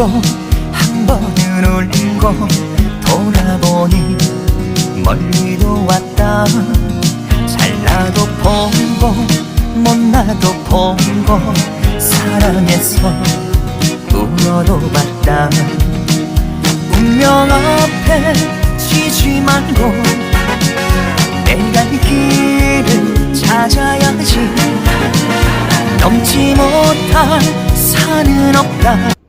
웃고 한 번은 울고 돌아보니 멀리도 왔다. 잘나도 보고 못나도 보고 사랑해서 울어도 봤다. 운명 앞에 지지 말고 내 갈 길을 찾아야지. 넘지 못할 산은 없다.